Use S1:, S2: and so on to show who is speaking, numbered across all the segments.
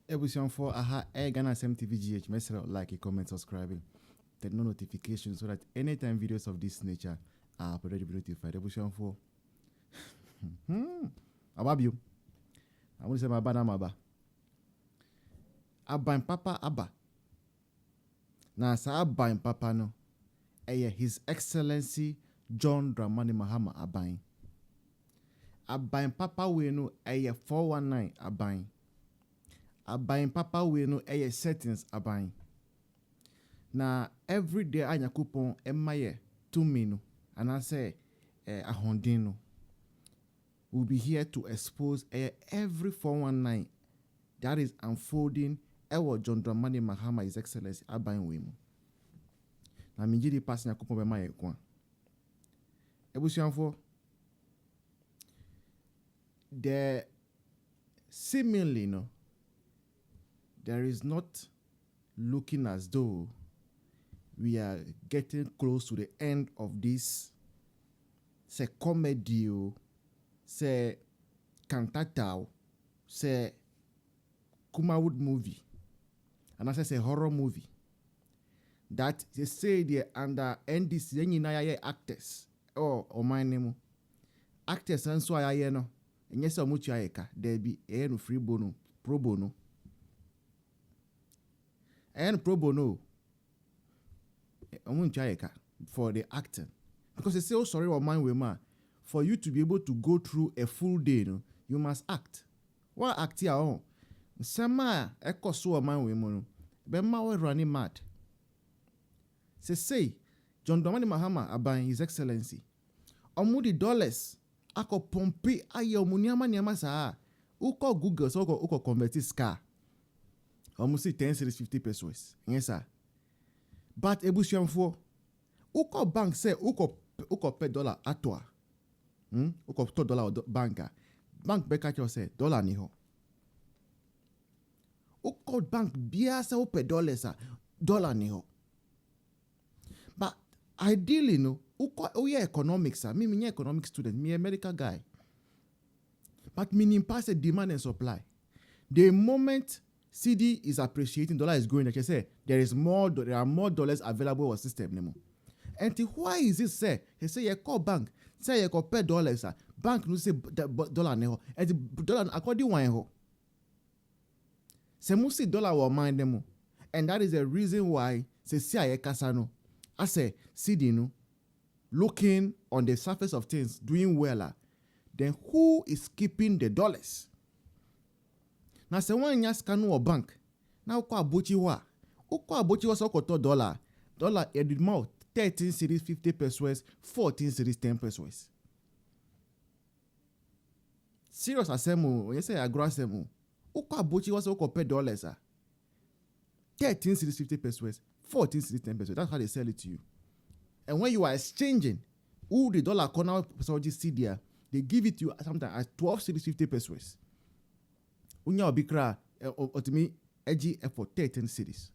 S1: Ebusion for aha Ghana SMTVGH. Make sure like, comment, subscribing, turn on notifications so that anytime videos of this nature are uploaded, be notified. Ebusion for Ababio. I want to say my bad maba. Aban Papa Abba. Na sa Aban Papa no. His Excellency John Dramani Mahama Aban. Aban Papa we no 419 Aban. Aban Papa we no settings Aban. Na every day anya coupon emaye 2 minu and I say ahondino. We'll be here to expose every 419 that is unfolding John Dramani Mahama, His Excellency Aban Wemu. Na minjiri pass nya coupon emaye kwa. Ebusianfo there seemingly there is not looking as though we are getting close to the end of this say comedy say cantata say Kumawood movie and I say horror movie that they say they under NDC yenina actors or my name actors and so I no and yes much ayeka there be no free bono pro bono and pro bono for the acting because they say oh sorry or mind woman for you to be able to go through a full day you must act what act your own sama ekoso or mind woman be ma we running mad say John Dramani Mahama Aban His Excellency omudi dollars ako pompe aye omuniama niama saa uko Google so uko convert scar almost 10 cedis 50 pesos yes sir but ebusianfo uko bank say uko pay dollar atwa uko to dollar banka bank beka cho say dollar ni ho uko bank bia say pay dollar ni ho but ideally uko economics me economic student me a medical guy but meaning pass the demand and supply the moment CD is appreciating, dollar is going. Like I say, there are more dollars available on system. And why is it say? He say you call bank, say you call pay dollars. Bank no say dollar neho. And the dollar according one ho. Se musi dollar will mind them. And that is the reason why say see kasano. I say CD no looking on the surface of things doing well. Then who is keeping the dollars? Na se wan nya skanu or bank na uko abochi wa so ko dollar edit mouth 13 cedis 50 pesos 14 cedis 10 pesos serious asemu you say agro asemu uko abochi wa so ko pay dollars 13 cedis 50 pesos 14 cedis 10 pesos that's how they sell it to you and when you are exchanging who the dollar corner so CD they give it to you sometimes as 12 cedis 50 pesos unya obikra otimi eji for 13 cedis.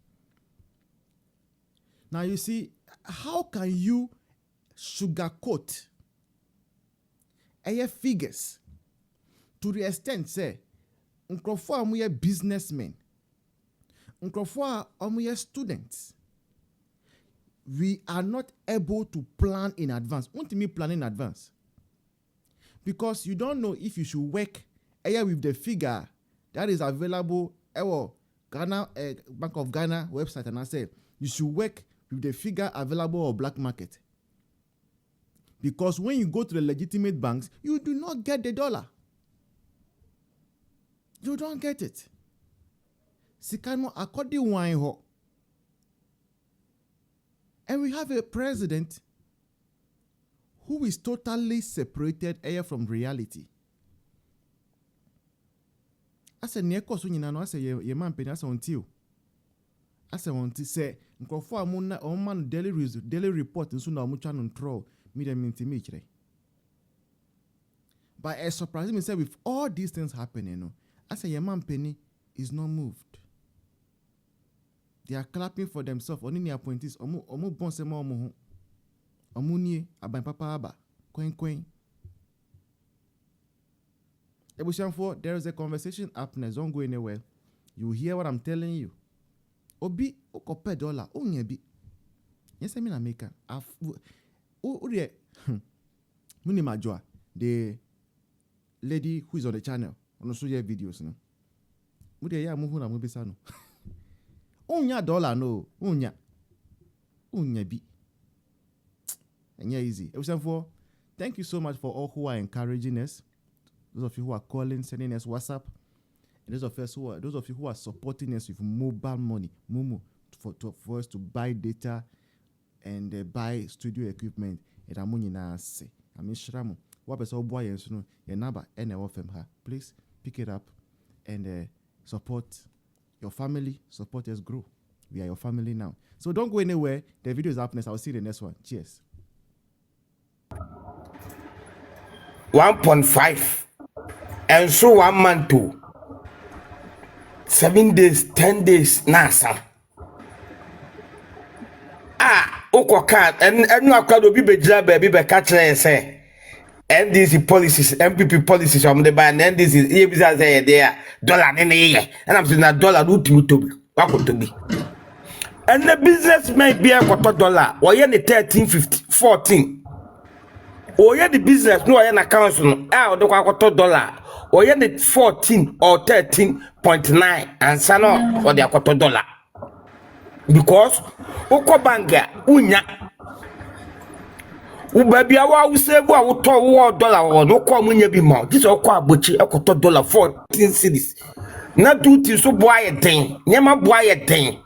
S1: Now you see, how can you sugarcoat figures to the extent say nkrofo amuye businessmen, nkrofo amuye students, we are not able to plan in advance. What do you mean plan in advance? Because you don't know if you should work with the figure that is available Ghana Bank of Ghana website, and I say you should work with the figure available on black market. Because when you go to the legitimate banks, you do not get the dollar. You don't get it. Sikano according wine ho. And we have a president who is totally separated from reality. Ase nieko so nyina no ase ye man peni ase onti ase onti say nkofo amuna o man daily report nso na omutwa no ntro media minti me kire. But it surprised me say with all these things happening ase ye man peni is not moved. They are clapping for themselves. Oni ni appointees omo bonse ma omo ho. Omo nie aban papa aba kwen. Ebusianfo, there is a conversation happening. Don't go anywhere. You hear what I'm telling you. Obi okope dollar onye bi. Yes, I mean American. Muni Majua, the lady who is on the channel, on the social videos, no. Mude ya muhuna mubisano. Unya dollar no, unya bi. And yeah, easy. Thank you so much for all who are encouraging us. Those of you who are calling, sending us WhatsApp, and those of you who are supporting us with mobile money, Momo, for us to buy data and buy studio equipment. And I'm na say, I mean, Shramu, what is all boy and so your number and her. Please pick it up and support your family, support us grow. We are your family now. So don't go anywhere. The video is up next. I'll see you in the next one. Cheers.
S2: 1.5 and so 1 month to 7 days, 10 days, nasa. Okoka and no crowd will be beja baby be catch say. NDC policies, MPP policies from the ban, and this is there dollar in a year. And I'm saying that dollar would to be. What would to be? And the business may be a $1, or any 13, 15, 14. Or the business no an account out the $1, or any 14 or 13.9 and sana or the $1. Because Okobanga unya baby awa we say go to $1 or no kwamunya bi ma this okwa abochi $1 14 cedis na do ti so boy den nyama boy den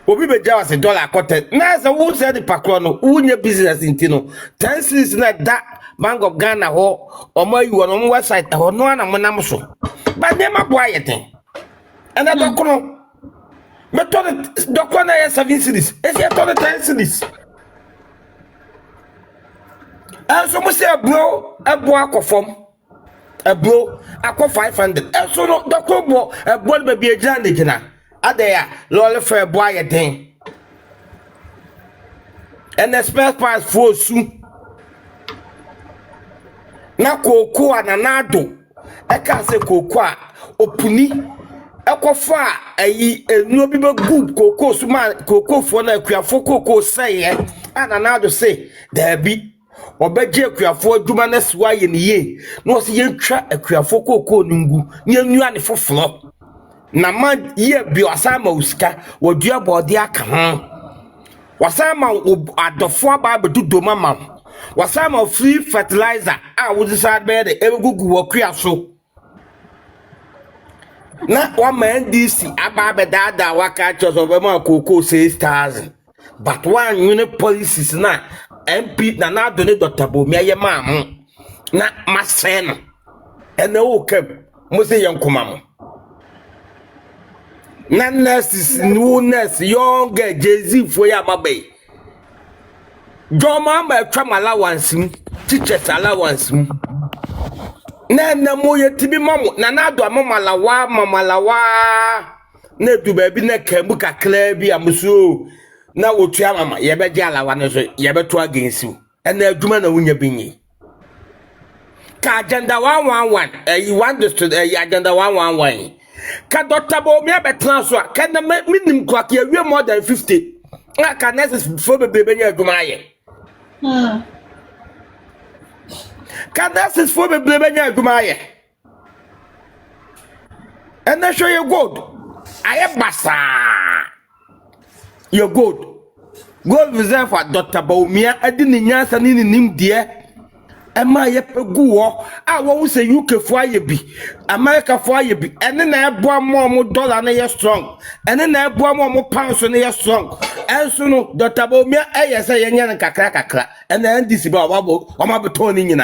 S2: obi beja was $1 quarter na say who say the pakro no unya business intino 10 cedis na da Bank of Ghana ho omo you on website ho no na monam so but nyama boy den and that dokro method dokro na 7 cedis e say 10 cedis. And so say a bro, a boy form, a bro, I call 500. And so no, the combo, a boy baby a jandina. A there, lolly fair boy a thing. And the spare parts for soon. Na cocoa and anado. I can't say cocoa, opuni. A cofa, a no people good cocoa, suma, cocoa for na cocoa say, and anado say, there be. Obeje akuafo adwuma na siwa ye ne ye no se ye twa akuafo kokoo nungu ne nua ne foforo na man ye bi osama usika wodua bode aka ho wasama adofo aba bedudo mama wasama free fertilizer a wodisa be de egugu wakuaso na wa man DC aba bedada waka choso be ma kokoo 6000 but one unit policies na MP na donate Dr. Bomi aye mam na maseno ene o kem mo se yankoma mo na nurses new nurse young Jay-Z fo ya mabe joma ma twa allowance teachers allowance na mo ye tibi mamo na do mamalawa na du ba bi na kambu kakra bi amuso na wotua mama ye be dia lawa ne so ye be to against you and na adwuma na wonya binyi ka agenda 111 you want this to agenda 111 ka Dr. Bomi abetran so ka na minim kwa ka we more than 50 na ka nurses fo be nya adwuma ye ka nurses fo be nya adwuma ye and na show you good aye basa. You're good. Go reserve for Dr. Baumia. I didn't answer any name, dear. Am I a go? I won't say UK for you be America for you be, and then I bought more dollar and you're strong, and then I bought more pounds and you're strong. And so, no, Dr. Baumia, I say, and crack, and then this about I'm about turning in.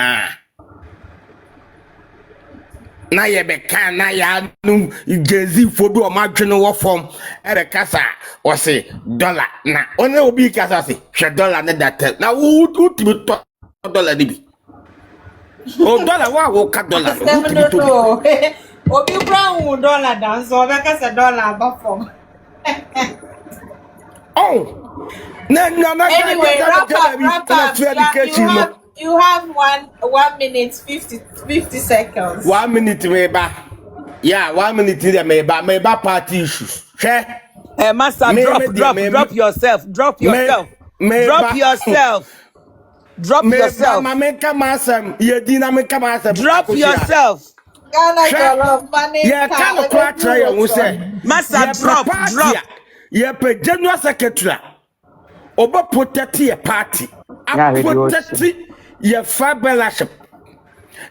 S2: Na ye be kan na ya nu Jay-Z fodu o ma dwene wo form e be kasa o se dollar na one obi kasa se hwe dollar ne that na wo timi to dollar ni bi o dollar wa wo ka dollar
S3: obi brown dollar dan so be kasa dollar ba form
S2: oh na
S3: anyway wrap up. You have 1 minute 50 seconds.
S2: 1 minute we ba Yeah, 1 minute there may party issues. Share.
S4: Master, drop yourself. Drop yourself. Drop yourself. Drop yourself. Drop yourself.
S2: Yeah, kind of quite try and say,
S4: Master, drop.
S2: Yeah, but general secretary. Oba protect your party. I protect your fabulous.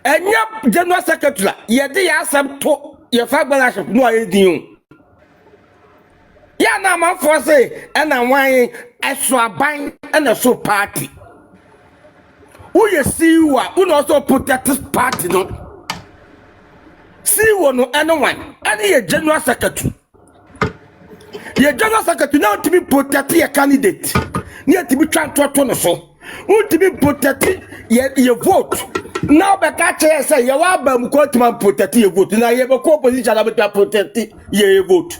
S2: And your general secretary, yeah, they are some talk your fabulous. No, I didn't. Yeah, now my force and I'm wine extra buying and a so party. Who you see who also protect this party, no? See one no anyone, any a general secretary. Your general secretary now to be protect your candidate. Near to be trying to so. Who to be protecting your vote. Now, the catcher say, you are going to protect your vote. Now, you have a co-position about protecting your vote.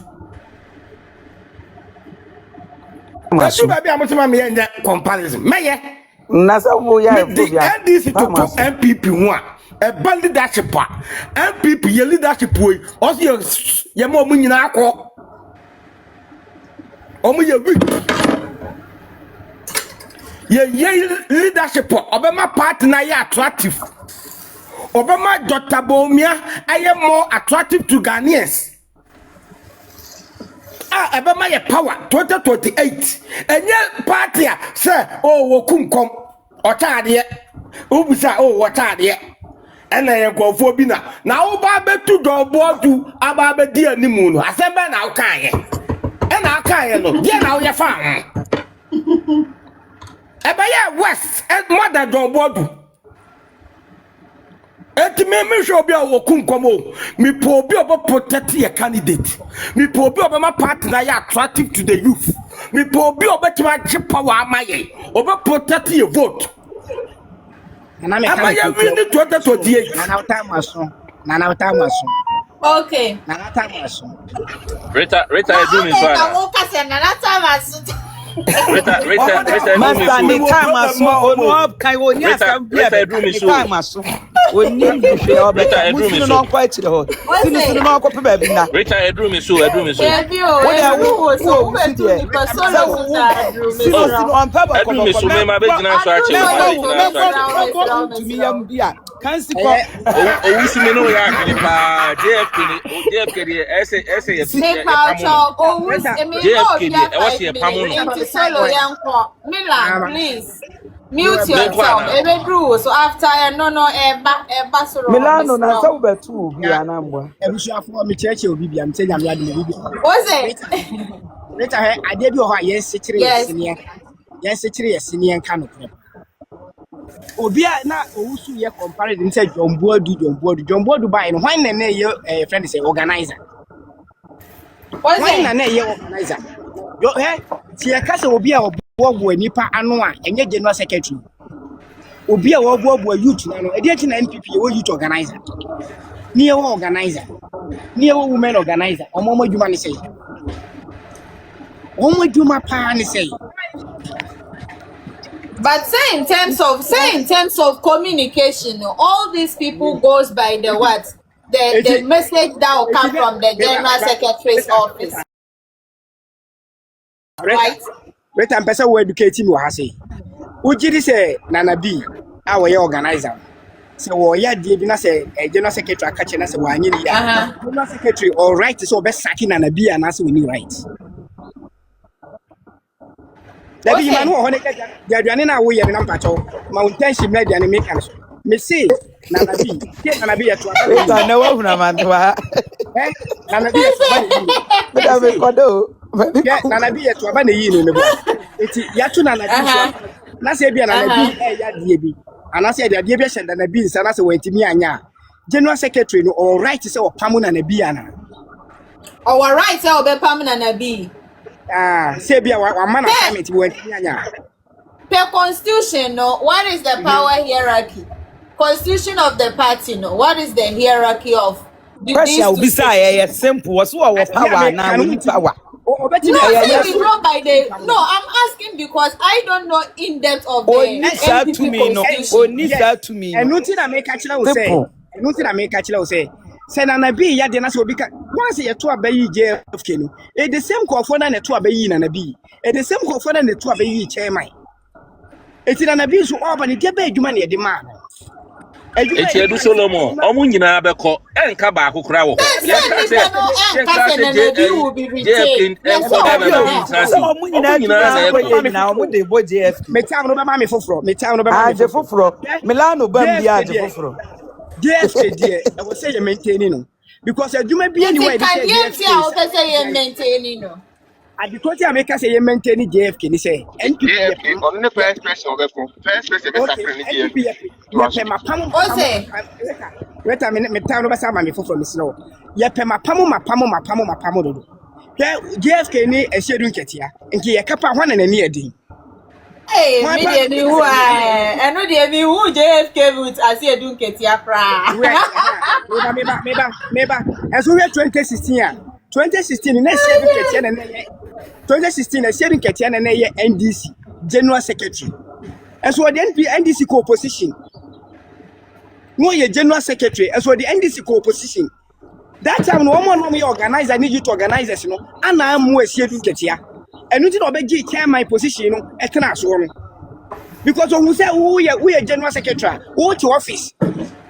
S2: That's why I'm going to comparison. Mayor, NDC to talk MPP one. A band leadership, MPP, your leadership way. Also, your mom in our call. Your week. Your leadership, Obama partner, you attractive. Obama Dr. Bomia, I am more attractive to Ghanaians. Obama your power 2028. And your party, sir, oh, come, or tardy. Ubisa, oh, what tardy. And I go for Bina. Now, Baba to do board to Ababa dear Nimun. I said, now, can and I can't know. Yeah, now you're found. Ebaya West and mother don't board. Et me show be a wokum komo. Me pobi oba protect your candidate. Me pobi oba my partner ya attractive to the youth. Me pobi oba to my power my oba protect your vote.
S5: And I'm
S2: a really 2028.
S5: Nana time.
S3: Okay.
S5: Nana time.
S6: Rita, do me so.
S4: Master, the time as small. No, can you only ask them? The time as small. We need to share. We need to quite the whole. We need to know what baby now.
S6: Rita, I drew me so.
S4: On purpose.
S6: I drew me so. My baby now so
S4: actually. Can't see.
S6: Oh, we see me no ya. JFK,
S3: please. Mute yourself. So after no eba so
S4: Milano na so betu bi anambo.
S5: Ebusuafo me cheche obi bia me tenya me ade me bi.
S3: What's it?
S5: Rita he ade bi o ha yen sekire yesine. Yen sekire yesine en ka no kro. Obi a na owusu ye comparison say Jomboadu buy no when na ye friend say organizer.
S3: What's
S5: When
S3: it?
S5: na ye organizer. Yo he ti e ka say obi a obo nipa anu a enye general secretary. Obi a obo youth na no e dey na NPP we youth organizer. Ni e organizer. Ni e women organizer. Omo adwuma ni say. Omo adwuma pa ni say.
S3: But say in terms of communication, all these people goes by the what? The message that will come from the general secretary's office. Right?
S5: Wait, I'm person who educate me what I say. Ujiri say Nana B, our organizer. So we are the na say general secretary catch na say we anyi ni ya. General secretary all right so be sacking Nana B and say we need right. That be man who the aduane na wo ye na mpacho. Mountain ship na aduane make am so. Me say Nana B, Nana B to
S4: Rita na wa huna mantoa.
S5: Nana B to
S4: Me da be kodo.
S5: Nana B to aba na yi no bo. Eti ya tu Nana B na say bia Nana B ya die bi. Ana say dia bia hye Nana B nsa na say wantimi anya. General secretary no all right say o pamu Nana B ana.
S3: Our right say obe pam Nana B.
S5: Say bia wa man assignment wantimi anya.
S3: Per constitution, no, what is the power hierarchy? Constitution of the party, no, what is the hierarchy of the
S4: Question will be say simple. What's our power now? We need power.
S3: No, by the no, I'm asking because I don't know in depth of the
S4: NPP constitution.
S5: And nothing I make actually say. Nothing I make actually say. Say na be ya de na so bika once you to abayi JFK no e the same call na to abayi na be e the same call na to abayi chairman e ti na be so oba ne de ba adwuma ne de ma
S6: Eti Edu Solomon omu nyina beko enka ba akokora wo ho
S3: Yes, will be retained.
S4: omu nyina na omu de bo JFK
S5: me time no be ma me foforo me time no be ma me
S4: foforo Milano bam bia je foforo
S5: JFK there I will say you maintaining no because adwuma bi anyway
S3: Can you see how say you maintaining no?
S5: and because I make say you maintaining JFK ni say
S7: JFK on the first person of the first person be suffering JFK.
S5: Wait a minute, me time no be say ma me foforo me slow. Ye pe mapamo dodo. JFK ni ehyedu nketia. Nki ye kapa hwana na ni adin.
S3: Hey, me dey who I know dey who JFK route as you do nketia fra.
S5: Meba. As we 2016 na ehyedu nketia na 2016 ehyedu nketia na ye NDC General Secretary. As we the NDC co-opposition. No ye General Secretary as well the NDC co-opposition. That time no one me organize I need you to organize us no and I am more schedule ketia. And you know be chairman position no e kana so no. Because who say we are General Secretary, who to office.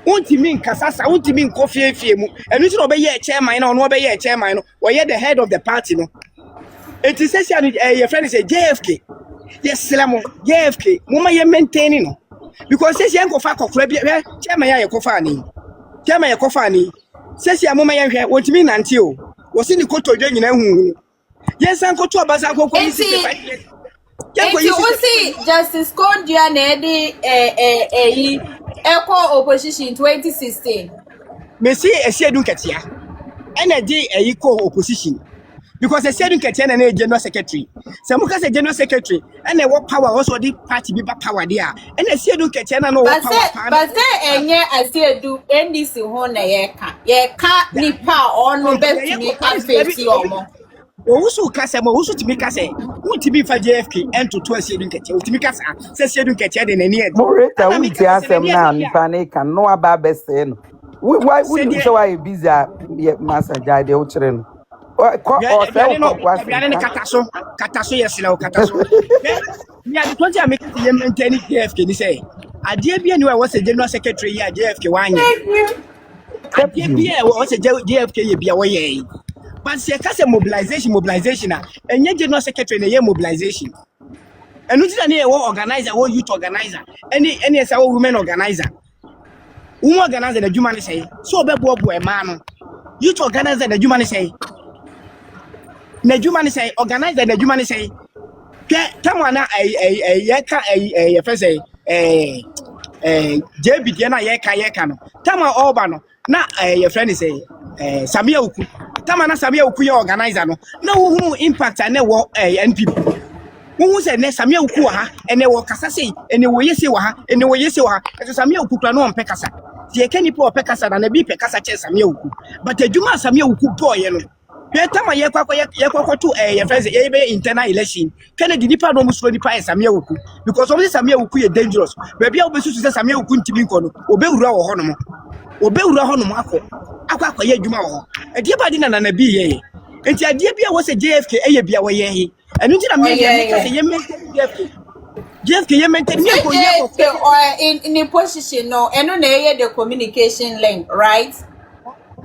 S5: Won't mean kasasa, won't mean coffee mu. And you know be chairman no be chairman no or the head of the party no. It is your friend say JFK. Yes, Slamo, JFK. Mama ye maintaining no. Because says yanko fa kokra bi chairman ya kofa ni. Chairman ya kofa ni. Says ya mama yan hwe wotimi nante o. Wo si ni koto dwa nyina hu. Yes an koto abasa kokko ni 65.
S3: Yanko you see Justice Kondia na dey equal opposition 2016.
S5: Me see ehyedu katia. Ena dey equal opposition. Because the Sedun Ketiana na General Secretary. Some can say General Secretary and they work power also the party be power there. And the Sedun Ketiana no
S3: but
S5: power.
S3: But say enye as you do NDC ho na ye ka nipa ono betumi afeti omo.
S5: Owo kasa mo owo timi kasa. Untimi fa JFK ento to Sedun Ketia. Utimi kasa say Sedun Ketia de na ni e.
S4: Moreta unti asem na nipa na ka no aba bese no. Why would you say why busy master jade o kire no?
S5: Kataso yes la kataso. Me ade tonti ameka ye maintain JFK ni say ade bia ni was a General Secretary ya JFK wanye. Ade bia was a JFK ye bia wo ye. But say kase mobilization na enye General Secretary na ye mobilization. Enu ti na ye wo organizer, wo youth organizer, any say wo women organizer. Woman organizer the juma ni say so obebo obo e ma no. Youth organizer the juma ni say Najuma ni say organizer Najuma ni say come na yeka first say JB dia na yeka no tama oba no na your friend say Samia Uku tama na Samia Uku ye organizer no na wo impact na wo NPP wo say na Samia Uku ha ene wo kasa say ene wo yese wa ha ene wo yese wa ha so Samia Uku kra no on pekasa tie kani po pekasa na bi pekasa che Samia Uku but Najuma Samia Uku boy no Yetama yekwa to your friends internal election. Kennedy nipa no muso nipa Samia Uku because of Samia Uku is dangerous. Baby obesu say Samia Uku ntimi nko no obewura wo hono mo. Obewura hono mo akwa ye adwuma wo. Ade ba di na bi ye. Enti ade bia wo say JFK eye bia wo ye he. Enu ti na me say ye JFK ye maintain me ko ye
S3: in position no eno na ye the communication link, right?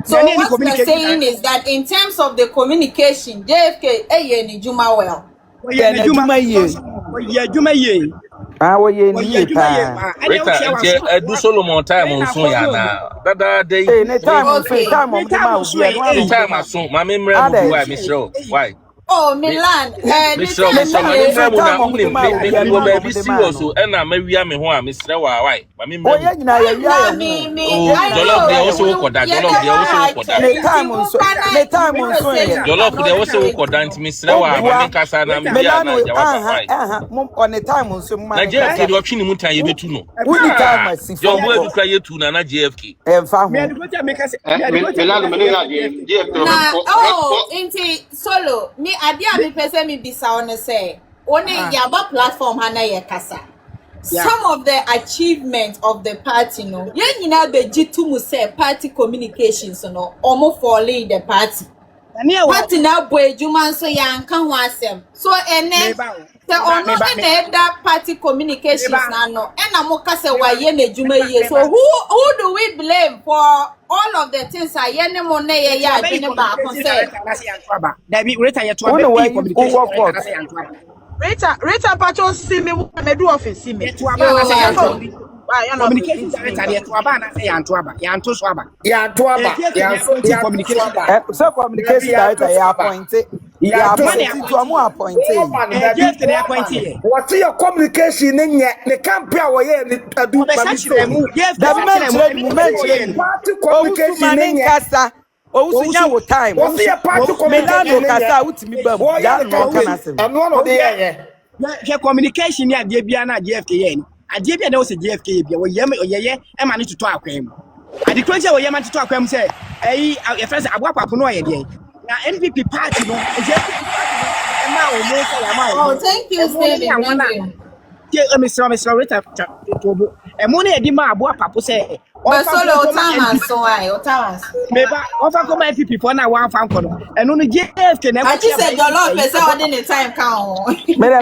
S3: So what we're saying is that in terms of the communication, JFK ni Juma well.
S4: Juma ye. Ah, we ye ni pa.
S6: Edu Solomon time on so ya na. Dada dey.
S4: Time on
S6: so. Ma me mre mu why Mr. Why?
S3: Oh, Milan.
S6: Mr. Me baby serious so and na me wia me ho a Mr. Why? Ma me mre.
S4: Oh, ye nyina ya wia
S6: me. Jollof dey also koda. Jollof dey also koda nti Mr. Wa ma me kasa na me bia na ya wa.
S4: Mom on the time on so ma.
S6: Na JFK do twi ni mutan ye betu no.
S4: We the time I see.
S6: Yo boy kra ye tu na JFK.
S4: Fa ho.
S5: Me go tell me kase.
S3: Oh, inti solo me ade a me pese me bisa one say one yaba platform ha na ye kasa some of the achievements of the party, no, you know, the G2 say party communications, no, almost falling the party. Party now, boy, Juman, so young can was them. So, and then the honor that party communications now, no, and I'm okay, say, why, Juma, so who do we blame for all of the things I any money, yeah,
S8: Rita Pacho see me do office see me.
S5: Communication director to Abana say Yanto Swaba.
S4: So communication director you appointed.
S2: What's your communication in yet? The campaign where you do party communication in Casa.
S4: Oh, time.
S2: What's your party
S5: communication ya Debiana GFK. I did know say GFK be ye e man to talk him. I declare we ye man to talk him say eh your friends abwa no ye dey. Na NPP party no
S3: oh, thank you, Stephen.
S5: Mr. Rita Tobo. E mo na e di ma abwa papo say
S3: but solo time so why o time
S5: meba offer come NPP for na one fan kono. Eno no GFK na
S3: I just said your lord person all the time count.
S7: Mata.